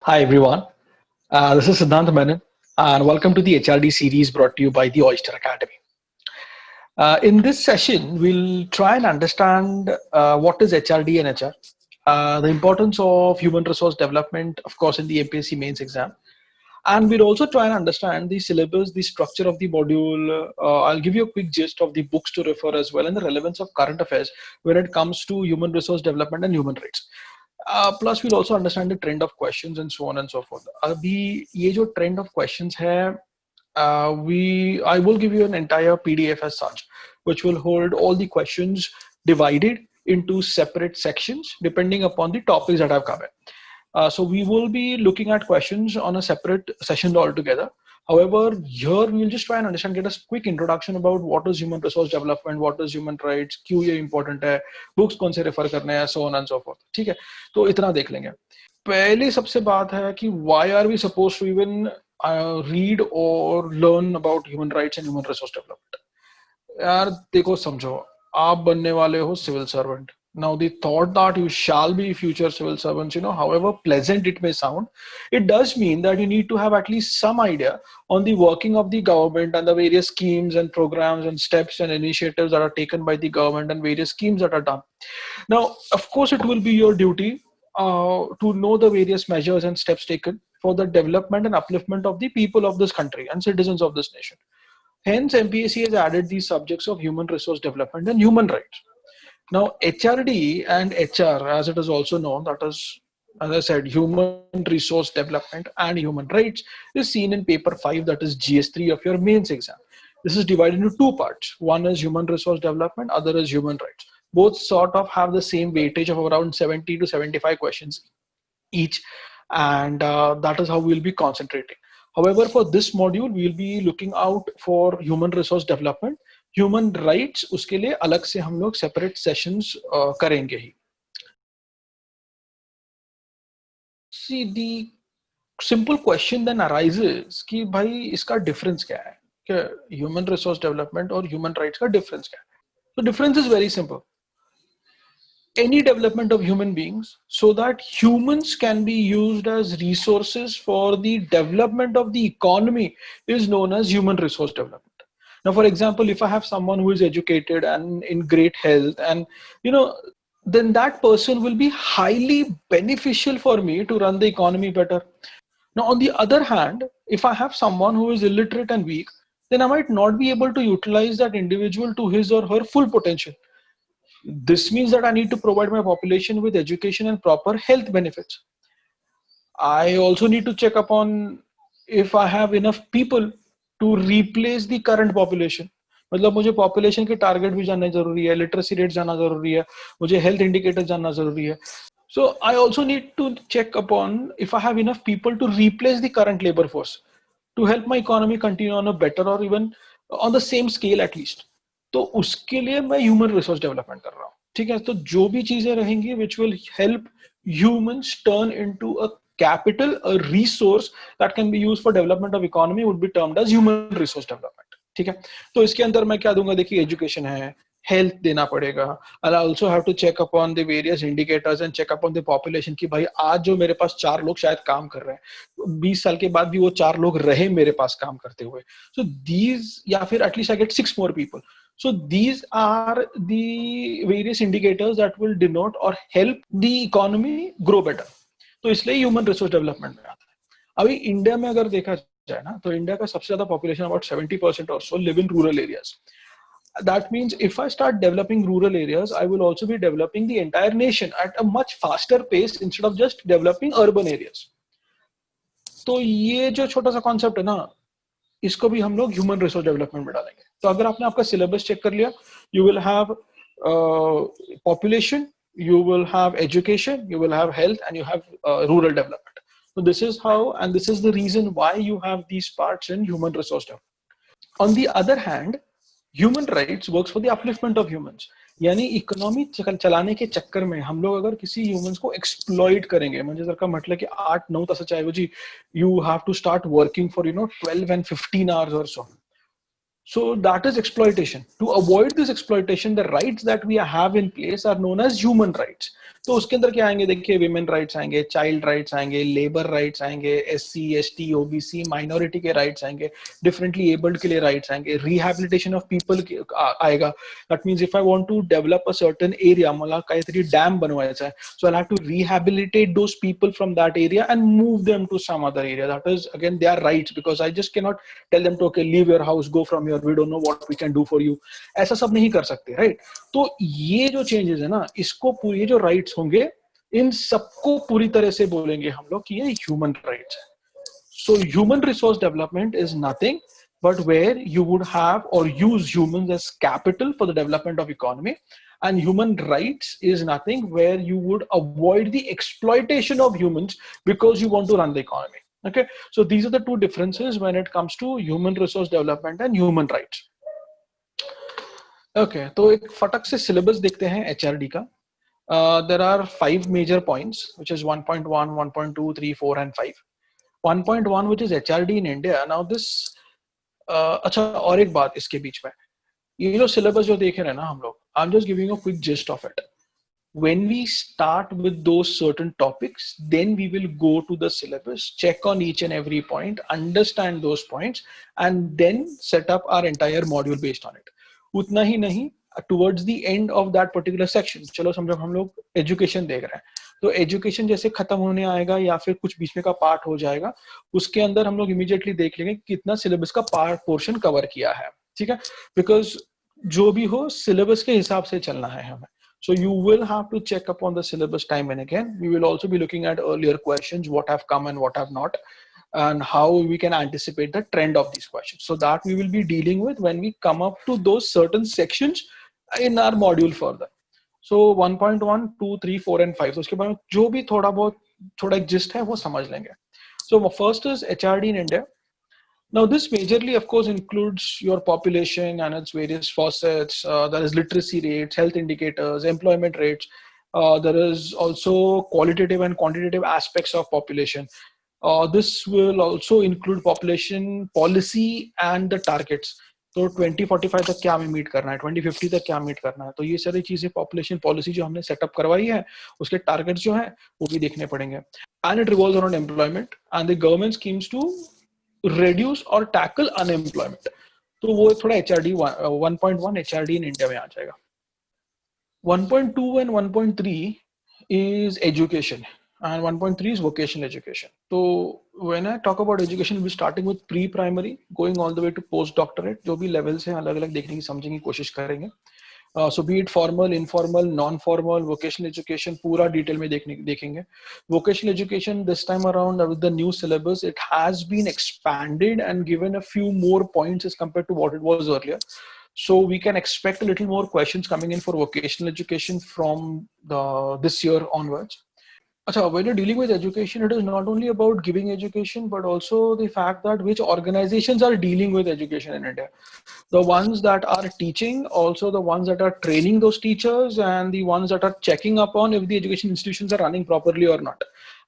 Hi everyone, this is Siddhant Menon, and welcome to the HRD series brought to you by the Oyster Academy. In this session, we'll try and understand what is HRD and HR, the importance of human resource development, of course, in the MPSC mains exam, and we'll also try and understand the syllabus, the structure of the module. I'll give you a quick gist of the books to refer as well, and the relevance of current affairs when it comes to human resource development and human rights. Plus we'll also understand the trend of questions and so on and so forth. अभी ये जो trend of questions है, I will give you an entire PDF as such, which will hold all the questions divided into separate sections depending upon the topics that I've covered. So we will be looking at questions on a separate session altogether. However, here we will just try and understand, get a quick introduction about what is human resource development, what is human rights, क्यों ये important है, books कौन से refer करने हैं, so on and so forth. ठीक है, तो इतना देख लेंगे. पहली सबसे बात है कि why are we supposed to even read or learn about human rights and human resource development? यार देखो समझो, आप बनने वाले हो civil servant. Now the thought that you shall be future civil servants, however pleasant it may sound, it does mean that you need to have at least some idea on the working of the government and the various schemes and programs and steps and initiatives that are taken by the government and various schemes that are done. Now, of course, it will be your duty to know the various measures and steps taken for the development and upliftment of the people of this country and citizens of this nation. Hence, MPSC has added these subjects of human resource development and human rights. Now, HRD and HR, as it is also known, that is, as I said, human resource development and human rights, is seen in paper 5, that is GS3 of your mains exam. This is divided into two parts. One is human resource development, other is human rights. Both sort of have the same weightage of around 70 to 75 questions each, and that is how we'll be concentrating. However, for this module, we'll be looking out for human resource development. Human rights उसके लिए अलग से हम लोग separate sessions करेंगे ही. सी दी simple question then arises कि भाई इसका डिफरेंस क्या है, कि ह्यूमन रिसोर्स डेवलपमेंट और ह्यूमन राइट्स का डिफरेंस क्या है. तो difference is very simple. Any development of human beings so that humans can be used as resources for the development of the economy is known as human resource development. Now, for example, if I have someone who is educated and in great health, and then that person will be highly beneficial for me to run the economy better. Now, on the other hand, if I have someone who is illiterate and weak, then I might not be able to utilize that individual to his or her full potential. This means that I need to provide my population with education and proper health benefits. I also need to check upon if I have enough people to replace the current population. मतलब मुझे population के target भी जानना जरूरी है, literacy rate जानना जरूरी है, मुझे health indicators जानना जरूरी है. So I also need to check upon if I have enough people to replace the current labor force to help my economy continue on a better or even on the same scale at least. तो उसके लिए मैं human resource development कर रहा हूँ. ठीक है, तो जो भी चीजें रहेंगी which will help humans turn into a capital, a resource that can be used for development of economy would be termed as human resource development. ठीक है, तो इसके अंदर मैं क्या दूंगा, देखिए एजुकेशन है, हेल्थ देना पड़ेगा, I also have to check upon the various indicators and check upon the population कि भाई आज जो मेरे पास 4 लोग शायद काम कर रहे हैं, 20 साल के बाद भी वो 4 लोग रहे मेरे पास काम करते हुए. सो दीज, या फिर at least I get 6 more people. So these are the various indicators that will denote or help the economy grow better. तो इसलिए ह्यूमन रिसोर्स डेवलपमेंट में आता है. अभी इंडिया में अगर देखा जाए ना, तो इंडिया का सबसे ज्यादा population about 70% or so live in rural areas. That means if I start developing rural areas, I will also be developing the entire nation at a much faster pace instead of just developing urban areas. तो ये जो छोटा सा concept है ना, इसको भी हम लोग ह्यूमन रिसोर्स डेवलपमेंट में डालेंगे. तो अगर आपने आपका सिलेबस चेक कर लिया, you will have population, you will have education, you will have health, and you have rural development. So this is how, and this is the reason why you have these parts in human resource development. On the other hand, human rights works for the upliftment of humans. यानी economy चलाने के चक्कर में हम लोग अगर किसी humans को एक्सप्लॉइट करेंगे, म्हणजे जर का म्हटलं की 8-9 तासाच्या ऐवजी you have to start working for 12 and 15 hours or so, So that is exploitation. To avoid this exploitation, the rights that we have in place are known as human rights. तो उसके अंदर क्या आएंगे, देखिए women rights आएंगे, child rights आएंगे, labor rights आएंगे, SC, ST, OBC, minority के rights आएंगे, differently abled के लिए rights आएंगे, rehabilitation of people आएगा. That means if I want to develop a certain area, मला काहीतरी dam बनवायचा है, so I'll have to rehabilitate those people from that area and move them to some other area. That is again their rights, because I just cannot tell them to okay leave your house, go from here, we don't know what we can do for you. ऐसा सब नहीं कर सकते, right? तो ये जो changes है ना, इसको पूरी ये जो राइट्स होंगे, इन सबको पूरी तरह से बोलेंगे हम लोग कि ये ह्यूमन राइट्स है. So human resource development is nothing but where you would have or use humans as capital for the development of economy, and human rights is nothing where you would avoid the exploitation of humans because you want to run the economy. Okay, so these are the two differences when it comes to human resource development and human rights. Okay, तो एक फटक से syllabus देखते हैं HRD का. There are 5 major points, which is 1.1, 1.2, 3, 4 and 5. 1.1 which is HRD in India. Now this अच्छा, और एक बात इसके बीच में, ये जो syllabus जो देख रहे हैं ना हम लोग, I'm just giving you a quick gist of it. When we start with those certain topics, then we will go to the syllabus, check on each and every point, understand those points, and then set up our entire module based on it. उतना ही नहीं, towards the end of that particular section, चलो समझो हम लोग education देख रहे हैं, तो education जैसे खत्म होने आएगा या फिर कुछ बीच में का पार्ट हो जाएगा, उसके अंदर हम लोग immediately देख लेंगे कितना syllabus का पार्ट पोर्शन कवर किया है. ठीक है, because जो भी हो syllabus के हिसाब से चलना है हमें. So you will have to check upon the syllabus time and again. We will also be looking at earlier questions, what have come and what have not, and how we can anticipate the trend of these questions. So that we will be dealing with when we come up to those certain sections in our module further. So 1.1, 2, 3, 4 and 5. So उसके बाद जो भी थोड़ा बहुत थोड़ा gist है वो समझ लेंगे. So first is HRD in India. Now, this majorly, of course, includes your population and its various facets. There is literacy rates, health indicators, employment rates. There is also qualitative and quantitative aspects of population. This will also include population policy and the targets. तो 2045 तक क्या हमें meet करना है, 2050 तक क्या meet करना है, तो ये सारी चीजें पॉपुलेशन पॉलिसी जो हमने सेटअप करवाई है उसके टारगेट्स जो हैं वो भी देखने पड़ेंगे. And it revolves around employment and the government schemes to reduce or tackle unemployment. तो वो थोड़ा HRD 1.1 HRD in India में आ जाएगा. 1.2 and 1.3 is education and 1.3 is vocational education. So when I talk about education, we'll be starting with pre-primary, going all the way to post-doctorate. जो भी levels हैं अलग अलग देखने की समझने की कोशिश करेंगे. So be it formal, informal, non-formal, vocational education, पूरा detail में देखेंगे. Vocational education this time around with the new syllabus, it has been expanded and given a few more points as compared to what it was earlier. So we can expect a little more questions coming in for vocational education from this year onwards. Achha, when you're dealing with education, it is not only about giving education, but also the fact that which organizations are dealing with education in India. The ones that are teaching, also the ones that are training those teachers, and the ones that are checking upon if the education institutions are running properly or not,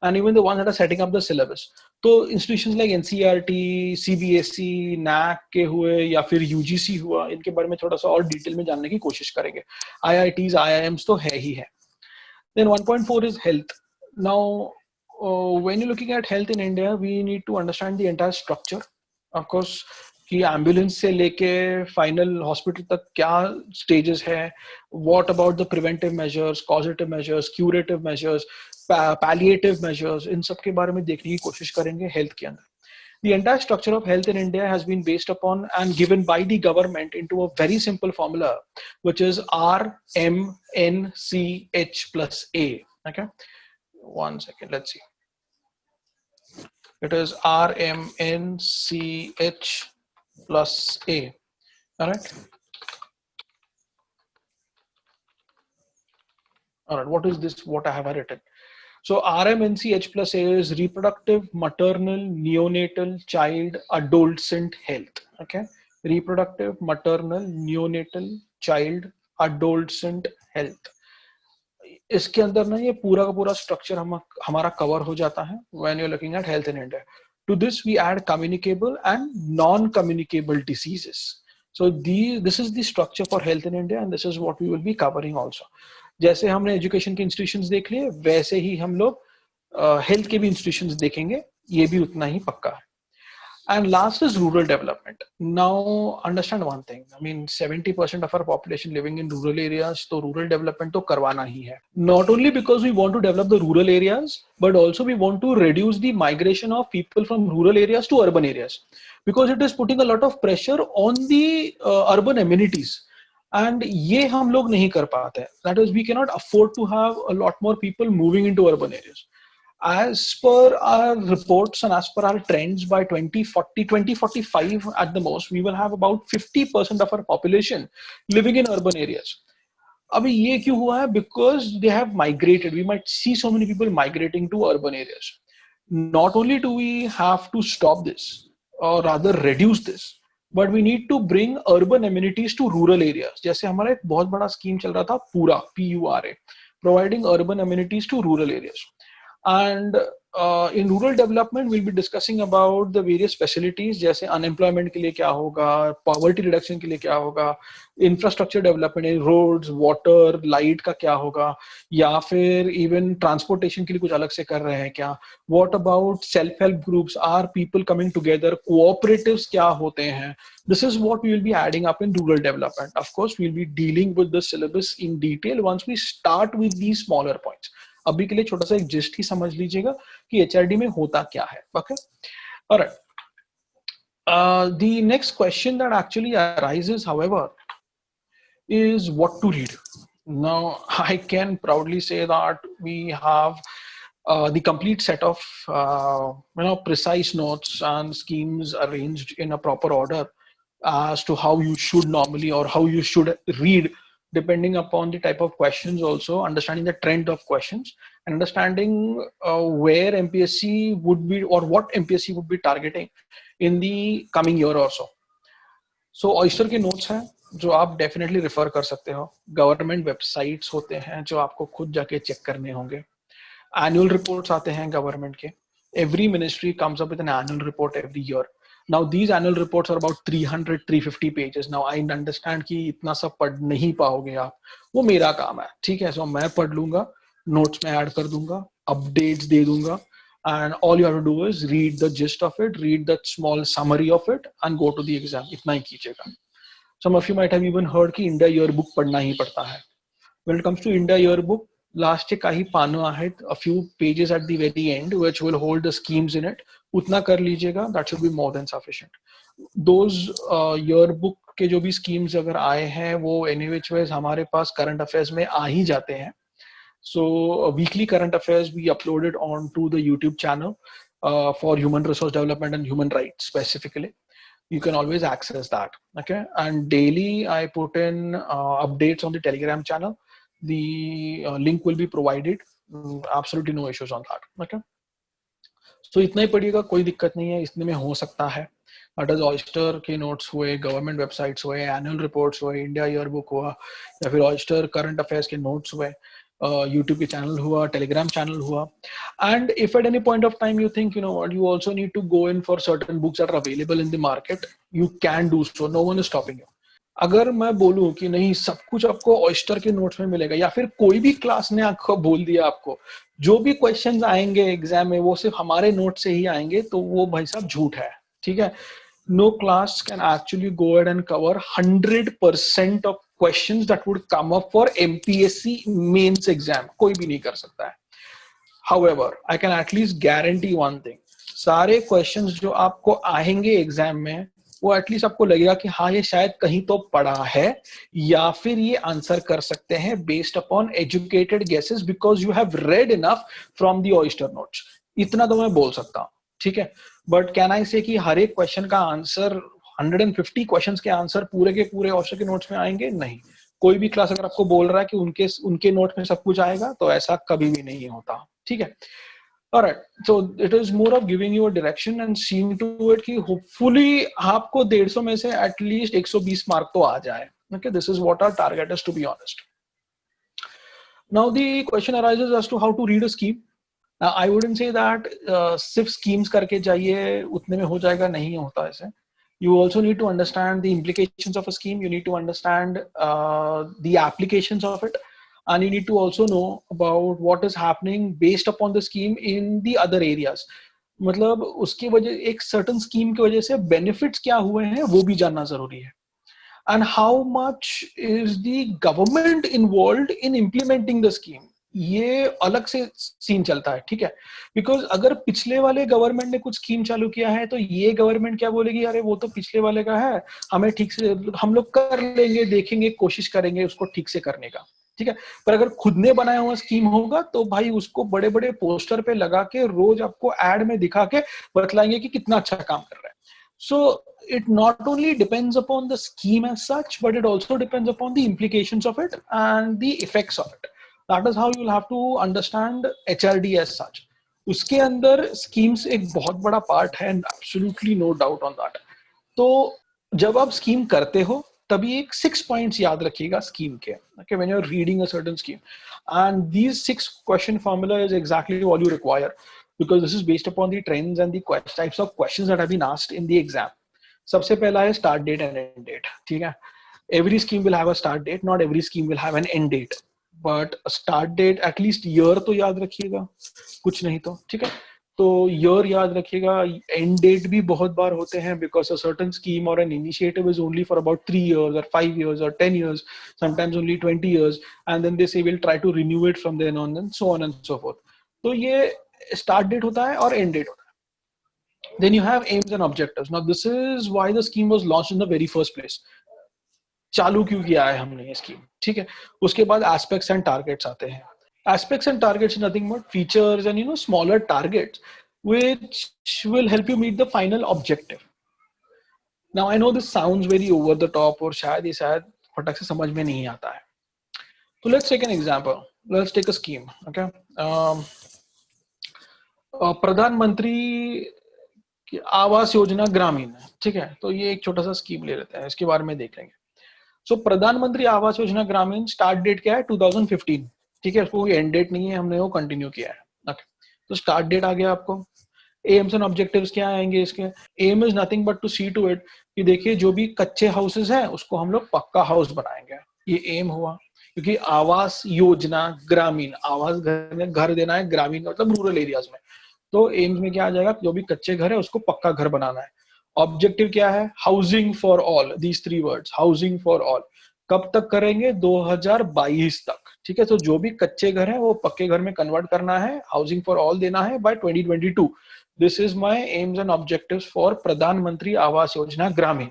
and even the ones that are setting up the syllabus. So institutions like NCERT, CBSE, NAC के हुए या फिर UGC हुआ, इनके बारे में थोड़ा सा और डिटेल में जानने की कोशिश करेंगे. IITs, IIMs तो है ही है. Then 1.4 is health. Now, when you're looking at health in India, we need to understand the entire structure. Of course, कि एम्बुलेंस से लेके फाइनल हॉस्पिटल तक क्या स्टेजेस है, what about the preventive measures, causative measures, curative measures, palliative measures, इन सब के बारे में देखने की कोशिश करेंगे हेल्थ के अंदर. The entire structure of health in India has been based upon and given by the government into a very simple formula, which is RMNCH plus A. Okay, one second, let's see. It is RMNCH plus A. All right. All right. What is this? What I have written? So RMNCH plus A is reproductive, maternal, neonatal, child, adolescent health. Okay. Reproductive, maternal, neonatal, child, adolescent health. इसके अंदर ना ये पूरा का पूरा structure हमारा cover हो जाता है when you're looking at health in India. To this we add communicable and non-communicable diseases. So this is the structure for health in India, and this is what we will be covering also. जैसे हमने education के institutions देख लिए, वैसे ही हम लोग health के भी इंस्टीट्यूशंस देखेंगे, ये भी उतना ही पक्का है. And last is rural development. Now understand one thing. I mean, 70% of our population living in rural areas, so rural development तो करवाना ही है. Not only because we want to develop the rural areas, but also we want to reduce the migration of people from rural areas to urban areas, because it is putting a lot of pressure on the urban amenities. And ये हम लोग नहीं कर पाते. That is, we cannot afford to have a lot more people moving into urban areas. As per our reports and as per our trends, by 2040, 2045 at the most, we will have about 50% of our population living in urban areas. अभी ये क्यों हुआ है? Because they have migrated. We might see so many people migrating to urban areas. Not only do we have to stop this, or rather reduce this, but we need to bring urban amenities to rural areas. जैसे हमारा एक बहुत बड़ा scheme चल रहा था पूरा, PURA, providing urban amenities to rural areas. And in rural development, we'll be discussing about the various facilities, जैसे unemployment के लिए क्या होगा, poverty reduction के लिए क्या होगा, infrastructure development, roads, water, light का क्या होगा, या फिर even transportation के लिए कुछ अलग से कर रहे हैं क्या. What about self-help groups? Are people coming together? Cooperatives क्या होते हैं? This is what we will be adding up in rural development. Of course, we'll be dealing with the syllabus in detail once we start with these smaller points. अभी के लिए छोटा सा एक gist ही समझ लीजिएगा कि एचआरडी में होता क्या है. Okay, alright. The next question that actually arises, however, is what to read. Now, I can proudly say that we have the complete set of precise notes and schemes arranged in a proper order as to how you should normally or how you should read, depending upon the type of questions, also understanding the trend of questions, and understanding where MPSC would be or what MPSC would be targeting in the coming year or so. So Oyster के notes हैं जो आप definitely refer कर सकते हो. Government websites होते हैं जो आपको खुद जाके check करने होंगे. Annual reports आते हैं government के. Every ministry comes up with an annual report every year. Now these annual reports are about 300-350 pages. Now I understand कि इतना सब पढ़ नहीं पाओगे आप, वो मेरा काम है, ठीक है. So मैं पढ़ लूंगा, notes में add कर दूंगा, updates दे दूंगा, and all you have to do is read the gist of it, read the small summary of it, and go to the exam. इतना ही कीजिएगा. Some of you might have even heard कि India yearbook पढ़ना ही पड़ता है. When it comes to India yearbook, last चे काही पानं आहेत, a few pages at the very end which will hold the schemes in it. उतना कर लीजिएगा, that should be more than sufficient. Those yearbook के जो भी schemes अगर आए हैं, वो any which ways हमारे पास current affairs में आ ही जाते हैं. So weekly current affairs we uploaded onto the YouTube channel for human resource development and human rights specifically. You can always access that. Okay, and daily I put in updates on the Telegram channel. The link will be provided. Absolutely no issues on that. Okay, so इतना ही पढ़िएगा, कोई दिक्कत नहीं है, इतने में हो सकता है. That is Oyster के notes हुए, government websites हुए, annual reports हुए, India yearbook हुआ, या फिर Oyster current affairs के notes हुए, YouTube के channel हुआ, Telegram channel हुआ. And if at any point of time you think, you know what, you also need to go in for certain books that are available in the market, you can do so. No one is stopping you. अगर मैं बोलूं कि नहीं सब कुछ आपको oyster के notes में मिलेगा, या फिर कोई भी क्लास ने आपको बोल दिया आपको जो भी क्वेश्चंस आएंगे एग्जाम में वो सिर्फ हमारे नोट से ही आएंगे, तो वो भाई साहब झूठ है, ठीक है. No class can actually go ahead and cover 100% of questions that would come up for MPSC mains exam. कोई भी नहीं कर सकता है. However, I can at least guarantee one thing. सारे questions जो आपको आएंगे एग्जाम में, वो एटलीस्ट आपको लगेगा कि हाँ ये शायद कहीं तो पढ़ा है, या फिर ये आंसर कर सकते हैं based upon educated guesses, because you have read enough from the oyster notes. इतना तो मैं बोल सकता हूँ, ठीक है. बट कैन आई से कि हर एक क्वेश्चन का आंसर 150 क्वेश्चंस के आंसर पूरे के पूरे ऑयस्टर के नोट्स में आएंगे? नहीं. कोई भी क्लास अगर आपको बोल रहा है कि उनके नोट में सब कुछ आएगा, तो ऐसा कभी भी नहीं होता, ठीक है. Alright, so it is more of giving you a direction and seeing to it कि hopefully आपको 150 में से at least 120 मार्क तो आ जाए. Okay, this is what our target is, to be honest. Now the question arises as to how to read a scheme. Now I wouldn't say that सिर्फ schemes करके जाइए उतने में हो जाएगा, नहीं होता ऐसे. You also need to understand the implications of a scheme. You need to understand the applications of it, and you need to also know about what is happening based upon the scheme in the other areas. मतलब उसकी वजह एक certain scheme की वजह से benefits क्या हुए हैं वो भी जानना जरूरी है. And how much is the government involved in implementing the scheme, ये अलग से सीन चलता है. ठीक है, बिकॉज अगर पिछले वाले गवर्नमेंट ने कुछ स्कीम चालू किया है तो ये गवर्नमेंट क्या बोलेगी, अरे वो तो पिछले वाले का है, हमें ठीक से हम लोग कर लेंगे, देखेंगे, कोशिश करेंगे उसको ठीक से करने का. ठीक है, पर अगर खुद ने बनाया हुआ स्कीम होगा तो भाई उसको बड़े बड़े पोस्टर पे लगा के रोज आपको एड में दिखा के बतलाएंगे कि कितना अच्छा काम कर रहा है. So it not only depends upon the scheme as such, but it also depends upon the implications of it and the effects of it. That is how you'll have to understand HRD as such. उसके अंदर schemes एक बहुत बड़ा part है, and absolutely no doubt on that. तो जब आप scheme करते हो तभी एक 6 points याद रखिएगा scheme के. Okay, when you're reading a certain scheme, and these 6 question formula is exactly all you require, because this is based upon the trends and the types of questions that have been asked in the exam. सबसे पहला है start date and end date. ठीक है, every scheme will have a start date, not every scheme will have an end date, but start date at least year तो याद रखिएगा, कुछ नहीं तो. ठीक है, तो year याद रखिएगा. end date भी बहुत बार होते हैं, because a certain scheme or an initiative is only for about 3 years or 5 years or 10 years, sometimes only 20 years, and then they say we'll try to renew it from then on, and so on and so forth. तो ये start date होता है और end date होता है. Then you have aims and objectives. Now this is why the scheme was launched in the very first place. चालू क्यों किया है हमने ये स्कीम. ठीक है, उसके बाद aspects and targets आते हैं. Aspects and targets is nothing but features and smaller targets which will help you meet the final objective. Now I know this sounds very over the top और शायद ये शायद फटक से समझ में नहीं आता है. So let's take an example. Let's take a scheme. Okay. प्रधानमंत्री आवास योजना ग्रामीण. ठीक है, तो ये एक छोटा सा स्कीम ले लेते हैं, इसके बारे में देख लेंगे. सो प्रधानमंत्री आवास योजना ग्रामीण स्टार्ट डेट क्या है, 2015. ठीक है, उसको कोई एंड डेट नहीं है, हमने वो कंटिन्यू किया है. ओके, तो स्टार्ट डेट आ गया आपको. एम्स एंड ऑब्जेक्टिव्स क्या आएंगे इसके. Aim is nothing but to see to it कि देखिए जो भी कच्चे हाउसेस हैं उसको हम लोग पक्का हाउस बनाएंगे. ये एम हुआ, क्योंकि आवास योजना ग्रामीण, आवास घर देना है, ग्रामीण मतलब रूरल एरियाज में. तो एम्स में क्या आ जाएगा, जो भी कच्चे घर है उसको पक्का घर बनाना है. ऑब्जेक्टिव क्या है, housing for all. These 3 words, housing for all. कब तक करेंगे, 2022 तक. ठीक है, तो जो भी कच्चे घर है वो पक्के घर में कन्वर्ट करना है, हाउसिंग फॉर ऑल देना है by 2022. This is my aims and objectives for Pradhan Mantri Awas योजना ग्रामीण.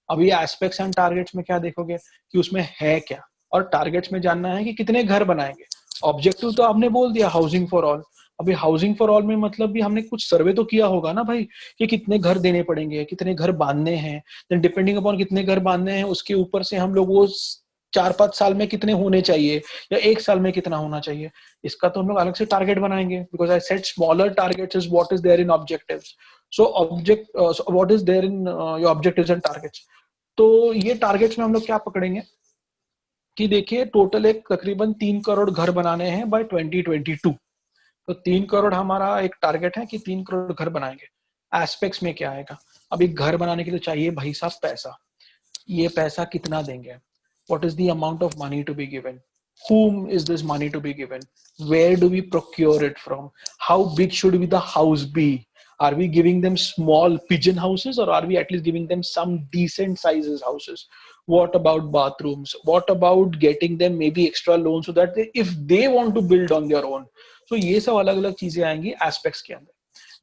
अभी एस्पेक्ट्स एंड टारगेट्स में क्या देखोगे कि उसमें है क्या, और टारगेट्स में जानना है कि कितने घर बनाएंगे. ऑब्जेक्टिव तो आपने बोल दिया हाउसिंग फॉर ऑल. अभी हाउसिंग फॉर ऑल में मतलब भी हमने कुछ सर्वे तो किया होगा ना भाई, कि कितने घर देने पड़ेंगे, कितने घर बांधने हैं. देन डिपेंडिंग अपॉन कितने घर बांधने हैं उसके ऊपर से हम लोग वो 4-5 साल में कितने होने चाहिए या 1 साल में कितना होना चाहिए, इसका तो हम लोग अलग से टारगेट बनाएंगे. Because I set smaller targets is what is there in objectives. So what is there in your objectives and targets. तो ये टारगेट्स में हम लोग क्या पकड़ेंगे कि देखिए टोटल एक तकरीबन 3 करोड़ घर बनाने हैं बाय 2022. तो 3 करोड़ हमारा एक टारगेट है कि 3 करोड़ घर बनाएंगे. एस्पेक्ट्स में क्या आएगा, अभी घर बनाने के लिए चाहिए भाई साहब पैसा. ये पैसा कितना देंगे, what is the amount of money to be given, whom is this money to be given, where do we procure it from, how big should be the house be, are we giving them small pigeon houses or are we at least giving them some decent sizes houses, what about bathrooms, what about getting them maybe extra loan so that if they want to build on their own. So ये सब अलग अलग चीजें आएंगी aspects के अंदर.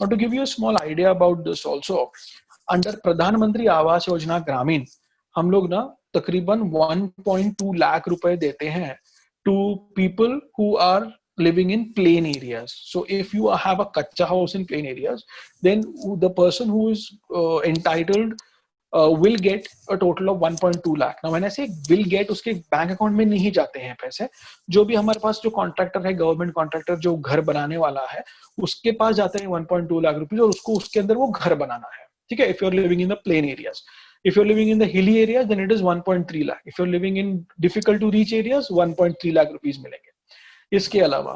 Now to give you a small idea about this also, under प्रधानमंत्री आवास योजना ग्रामीण हम लोग ना तकरीबन 1.2 लाख रुपए देते हैं to people who are living in plain areas. So if you have a kacha house in plain areas, then the person who is entitled will get a total of 1.2 lakh. Now when I say will get, उसके bank account में नहीं जाते हैं पैसे. जो भी हमारे पास जो कॉन्ट्रैक्टर है, गवर्नमेंट कॉन्ट्रैक्टर जो घर बनाने वाला है, उसके पास जाते हैं 1.2 लाख रुपीज और उसको उसके अंदर वो घर बनाना है. ठीक है, if you are living in the plain areas. If you're living in the hilly areas, then it is 1.3 lakh. If you're living in difficult to reach areas, 1.3 lakh rupees मिलेंगे. इसके अलावा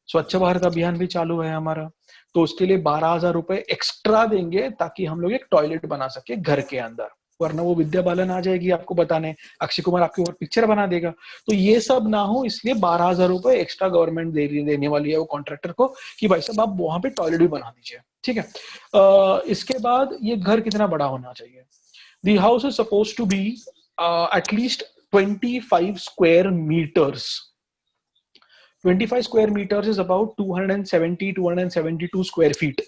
स्वच्छ भारत अभियान भी चालू है हमारा. तो उसके लिए 12,000 रुपए एक्स्ट्रा देंगे ताकि हम लोग एक टॉयलेट बना सके घर के अंदर, वरना वो विद्या बालन आ जाएगी आपको बताने, अक्षय कुमार आपके ऊपर पिक्चर बना देगा। तो ये सब ना हो इसलिए 12,000 रुपए एक्स्ट्रा गवर्नमेंट देने वाली है वो कॉन्ट्रैक्टर को कि भाई साहब आप वहां पे टॉयलेट भी बना दीजिए, ठीक है। इसके बाद ये घर कितना बड़ा होना चाहिए? The house is suppose to be at least 25 square meters. 25 square meters is about 272 square feet.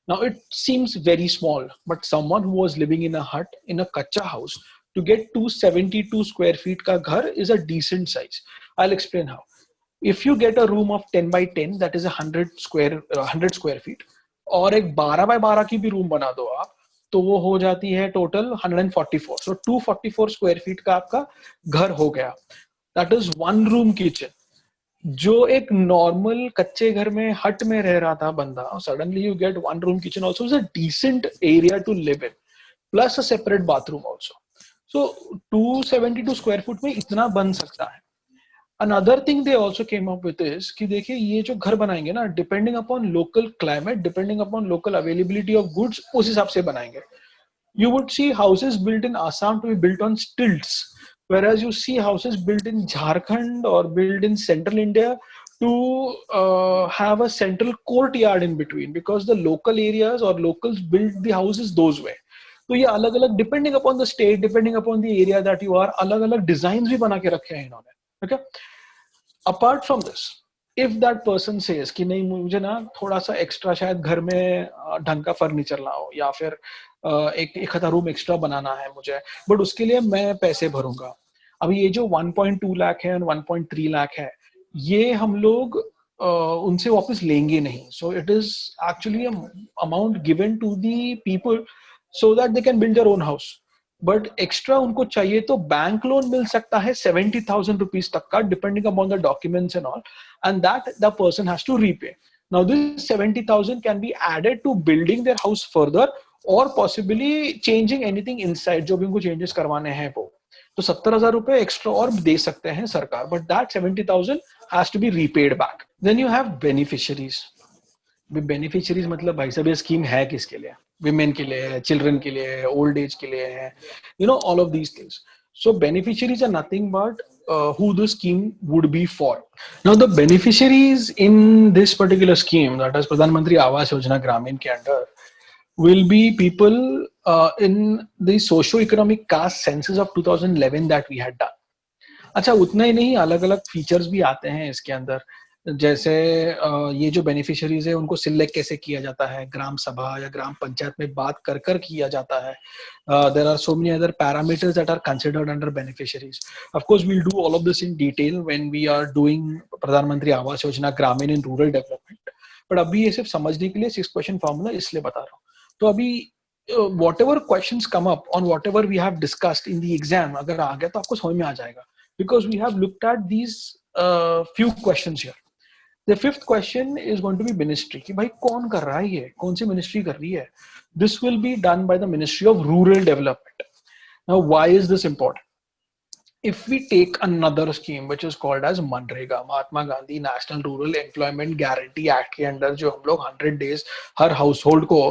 Now it seems very small, but someone who was living in a hut in a kacha house to get 272 square feet ka ghar is a decent size. I'll explain how. If you get a room of 10 by 10, that is 100 square feet, और एक 12 by 12 की भी room बना दो आप, तो वो हो जाती है टोटल 144. So 244 square feet का आपका घर हो गया. That is one room kitchen. जो एक नॉर्मल कच्चे घर में हट में रह रहा था बंदा, suddenly you get one room kitchen also is a decent area to live in, plus a separate bathroom also. So 272 square foot में इतना बन सकता है. Another thing they also came up with is कि देखिए ये जो घर बनाएंगे ना, depending upon local climate, depending upon local availability of goods, उस हिसाब से बनाएंगे. You would see houses built in Assam to be built on stilts, whereas you see houses built in Jharkhand or built in central India to have a central courtyard in between, because the local areas or locals build the houses those way. तो ये अलग अलग depending upon the state, depending upon the area that you are, अलग अलग design भी बना के रखे हैं इन्होंने. Okay, apart from this, if that person says कि नहीं मुझे ना थोड़ा सा एक्स्ट्रा शायद घर में ढंग का फर्नीचर लाओ, या फिर एक आधा रूम एक्स्ट्रा बनाना है मुझे, बट उसके लिए मैं पैसे भरूंगा. अभी ये जो 1.2 लाख है और 1.3 लाख है, ये हम लोग उनसे वापस लेंगे नहीं. So it is actually amount given to the people so that they can build their own house. But extra उनको चाहिए तो बैंक लोन मिल सकता है 70,000 रुपीज तक का, depending upon the documents and all, and that the person has to repay. Now this 70,000 can be added to building their house further, और possibly changing anything inside, जो भी उनको चेंजेस करवाने हैं वो. तो 70,000 रुपए एक्स्ट्रा और दे सकते हैं सरकार, but that 70,000 has to be repaid back. Then you have beneficiaries. Beneficiaries मतलब भाई साहब ये स्कीम है किसके लिए? विमेन के लिए है, चिल्ड्रन के लिए है, ओल्ड एज के लिए है, you know all of these things. So beneficiaries are nothing but who the scheme would be for. Now the beneficiaries in this particular scheme, that is Pradhan Mantri Awas Yojana Gramin ke under, will be people in the socio-economic caste census of 2011 that we had done. अच्छा, उतना ही नहीं, अलग अलग features भी आते हैं इसके अंदर. जैसे ये जो बेनिफिशियरीज है उनको सिलेक्ट कैसे किया जाता है, ग्राम सभा या ग्राम पंचायत में बात कर कर किया जाता है. There are so many other parameters that are considered under beneficiaries. Of course we will do all of this in detail when we are doing Pradhan Mantri Awas योजना ग्रामीण इन रूरल डेवलपमेंट. बट अभी ये सिर्फ समझने के लिए 6 क्वेश्चन फॉर्मूला इसलिए बता रहा हूँ. तो अभी whatever questions come up on whatever we have discussed in the exam, अगर आ गया तो आपको समझ में आ जाएगा, because we have looked at these few questions here. The fifth question is going to be ministry, कि भाई कौन कर रहा है ये, कौन सी मिनिस्ट्री कर रही है? This will be done by the Ministry of Rural Development. Now why is this important? If we take another scheme which is called as MNREGA, Mahatma Gandhi national rural employment guarantee act के अंदर जो हम लोग 100 days हर house hold को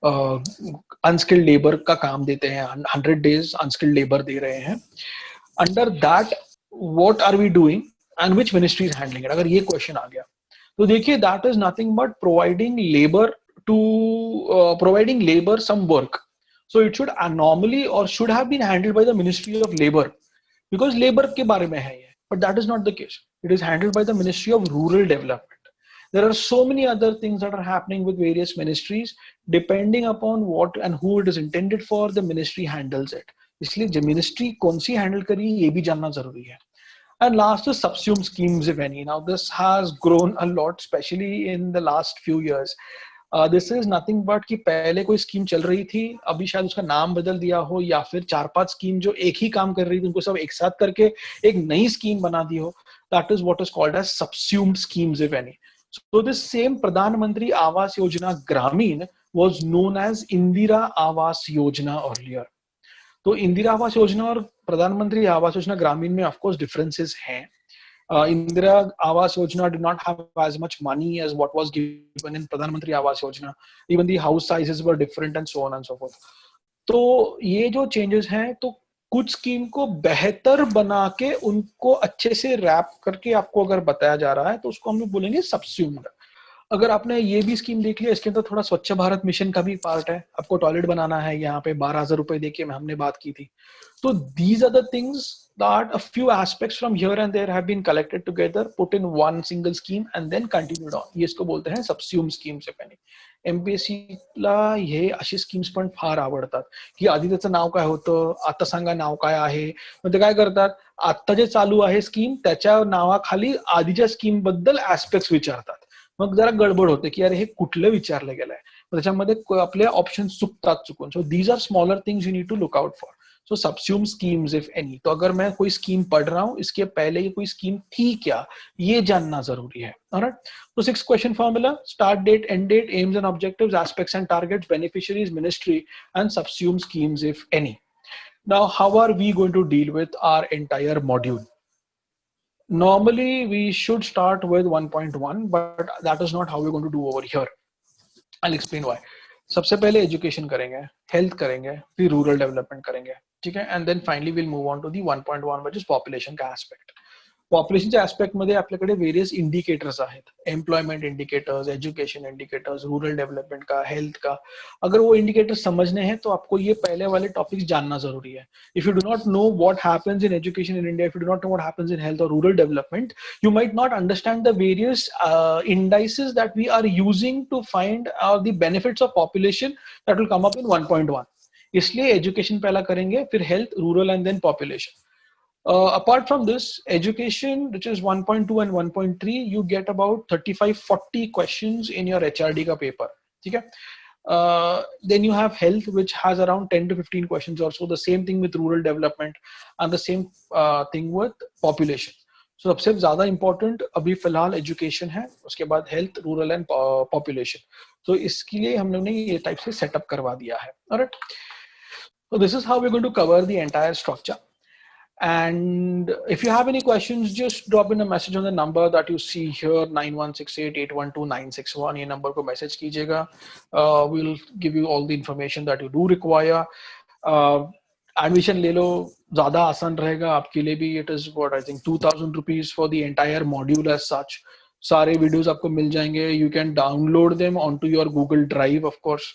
unskilled labour का काम देते हैं, 100 days अनस्किल्ड लेबर दे रहे हैं. Under that what are we doing and which ministry is handling it? अगर ये क्वेश्चन आ गया तो देखिए that is nothing but providing labour some work. So it should normally or should have been handled by the ministry of labour, because labour के बारे में है ये, but that is not the case. It is handled by the ministry of rural development. There are so many other things that are happening with various ministries. Depending upon what and who it is intended for, the ministry handles it. इसलिए जो ministry कौन सी handle करी ये भी जानना जरूरी है. And last is subsumed schemes, if any. Now this has grown a lot, especially in the last few years. This is nothing but कि पहले कोई स्कीम चल रही थी, अभी शायद उसका नाम बदल दिया हो, या फिर 4-5 स्कीम जो एक ही काम कर रही थी उनको सब एक साथ करके एक नई स्कीम बना दी हो. That is what is called as subsumed schemes, if any. So this same Pradhan Mantri Awas Yojana Gramin was known as Indira Awas Yojana earlier. तो इंदिरा आवास योजना और प्रधानमंत्री आवास योजना ग्रामीण में ऑफ कोर्स डिफरेंसेस हैं. Indira Awas Yojana did not have as much money as what was given in Pradhan Mantri Awas Yojana. Even the house sizes were different and so on and so forth. तो ये जो changes हैं, तो कुछ scheme को बेहतर बना के उनको अच्छे से रैप करके आपको अगर बताया जा रहा है तो उसको हम लोग बोलेंगे सब्स्यूम्ड। अगर आपने ये भी स्कीम देख लिया, इसके अंदर थोड़ा स्वच्छ भारत मिशन का भी पार्ट है, आपको टॉयलेट बनाना है, यहाँ पे 12,000 रुपए देके हमने बात की थी। तो these are the things that a few aspects from here and there have been collected together, put in one single scheme and then continued on. ये इसको बोलते हैं सबस्यूम स्कीम्स. एमपीएससीला हे अशी स्कीम्स पण फार आवडतात की आधी त्याचं नाव काय होतं, आता सांगा नाव काय आहे. मग ते काय करतात, आता जे चालू आहे स्कीम त्याच्या नावाखाली आधीच्या स्कीम बद्दल ऍस्पेक्ट्स विचारतात. मग जरा गडबड होते की अरे हे कुठलं विचारलं गेलंय, त्याच्यामध्ये आपले ऑप्शन चुकतात चुकून. So these are smaller things you need to look out for. So subsume schemes if any. तो अगर मैं कोई स्कीम पढ़ रहा हूं, इसके पहले ये कोई स्कीम थी क्या, ये जानना जरूरी है. ऑलराइट. तो 6 question formula: start date, end date, aims and objectives, aspects and targets, beneficiaries, ministry and subsume schemes if any. Now, how are we going to deal with our entire module? Normally, we should start with 1.1, but that is not how we're going to do over here. I'll explain why. सबसे पहले education करेंगे, health करेंगे, फिर rural development करेंगे, ठीक है. And then finally will move on to the 1.1 which is population का aspect. पॉप्युलेशनच्या ऍस्पेक्ट मध्ये आपल्याकडे वेरियस इंडिकेटर्स आहेत. Employment indicators, education indicators, rural development का, हेल्थ का. अगर वो इंडिकेटर्स समझने हैं तो आपको ये पहले वाले टॉपिक्स जानना जरूरी है. If you do not know what happens in education in India, if you do not know what happens in health और rural development, you might not understand the various indices that we are using to find the benefits of population that will come up in 1.1. इसलिए education पहला करेंगे, फिर health, rural and then population. Apart from this, education, which is 1.2 and 1.3, you get about 35-40 questions in your HRD ka paper. Okay? Then you have health, which has around 10 to 15 questions or so. The same thing with rural development and the same thing with population. So सबसे ज़्यादा important अभी फिलहाल education है, उसके बाद health, rural and population. So इसके लिए हम लोग ने ये type से setup करवा दिया है. Alright. So this is how we're going to cover the entire structure. And if you have any questions, just drop in a message on the number that you see here, 9168812961. ये number को message कीजिएगा. We'll give you all the information that you do require. Admission ले लो, ज़्यादा आसान रहेगा आपके लिए भी. It is what I think 2,000 rupees for the entire module as such. सारे videos आपको मिल जाएंगे. You can download them onto your Google Drive, of course.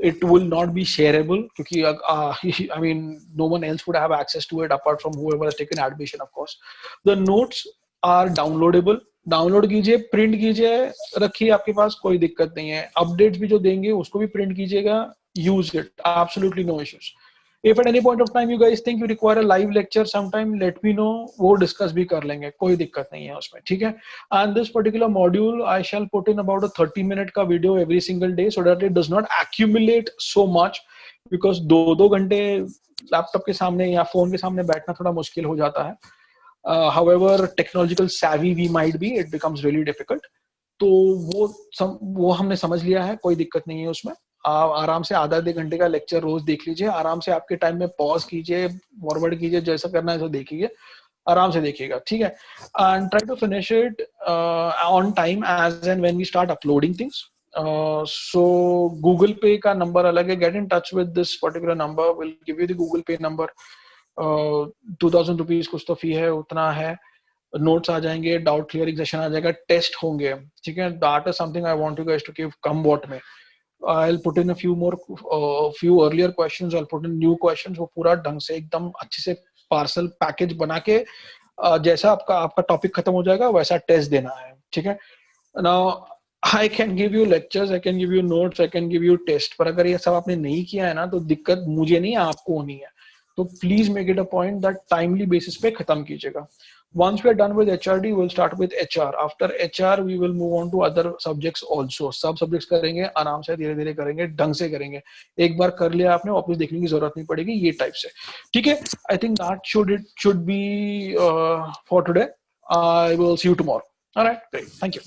It will not be shareable क्योंकि I mean no one else would have access to it apart from whoever has taken admission, of course. The notes are downloadable. Download कीजिए, print कीजिए, रखिए आपके पास, कोई दिक्कत नहीं है. Updates भी जो देंगे उसको भी प्रिंट कीजिएगा. Use it, absolutely no issues. If at any point of time you guys think you require a live lecture sometime, let me know. वो डिस्कस भी कर लेंगे, कोई दिक्कत नहीं है उसमें, ठीक है. And this particular module I shall put in about a 30-minute का video every single day so that it does not accumulate so much, because 2 घंटे लैपटॉप के सामने या फोन के सामने बैठना थोड़ा मुश्किल हो जाता है. However technological savvy we might be, it becomes really difficult. तो वो हमने समझ लिया है, कोई दिक्कत नहीं है उसमें. आप आराम से आधा 1 घंटे का लेक्चर रोज देख लीजिए. आराम से आपके टाइम में पॉज कीजिए, फॉरवर्ड कीजिए, जैसा करना है तो देखिए, आराम से देखिएगा, ठीक है. And try to finish it on time as and when we start uploading things. So Google Pay का नंबर अलग है. Get in touch with this particular number, will give you the Google Pay number. 2,000 rupees कुछ तो फी है, उतना है. Notes आ जाएंगे, doubt clearing session आ जाएगा, टेस्ट होंगे, ठीक है. That is something I want you guys to give come what में. I'll put in a few more, few earlier questions. I'll put in new questions. वो पूरा ढंग से एकदम अच्छे से पार्सल पैकेज बना के जैसा आपका टॉपिक खत्म हो जाएगा वैसा टेस्ट देना है, ठीक है. Now I can give you lectures, I can give you notes, I can give you test. पर अगर ये सब आपने नहीं किया है ना तो दिक्कत मुझे नहीं, आपको होनी है. तो please make it a point that timely basis पे खत्म कीजिएगा. Once we are done with HRD, we'll start with HR. After HR, we will move on to other subjects also. सब subjects करेंगे, आराम से धीरे धीरे करेंगे, ढंग से करेंगे. एक बार कर लिया आपने, वापस देखने की जरूरत नहीं पड़ेगी, ये टाइप से, ठीक है. I think that should be for today. I will see you tomorrow. All right, great. Thank you.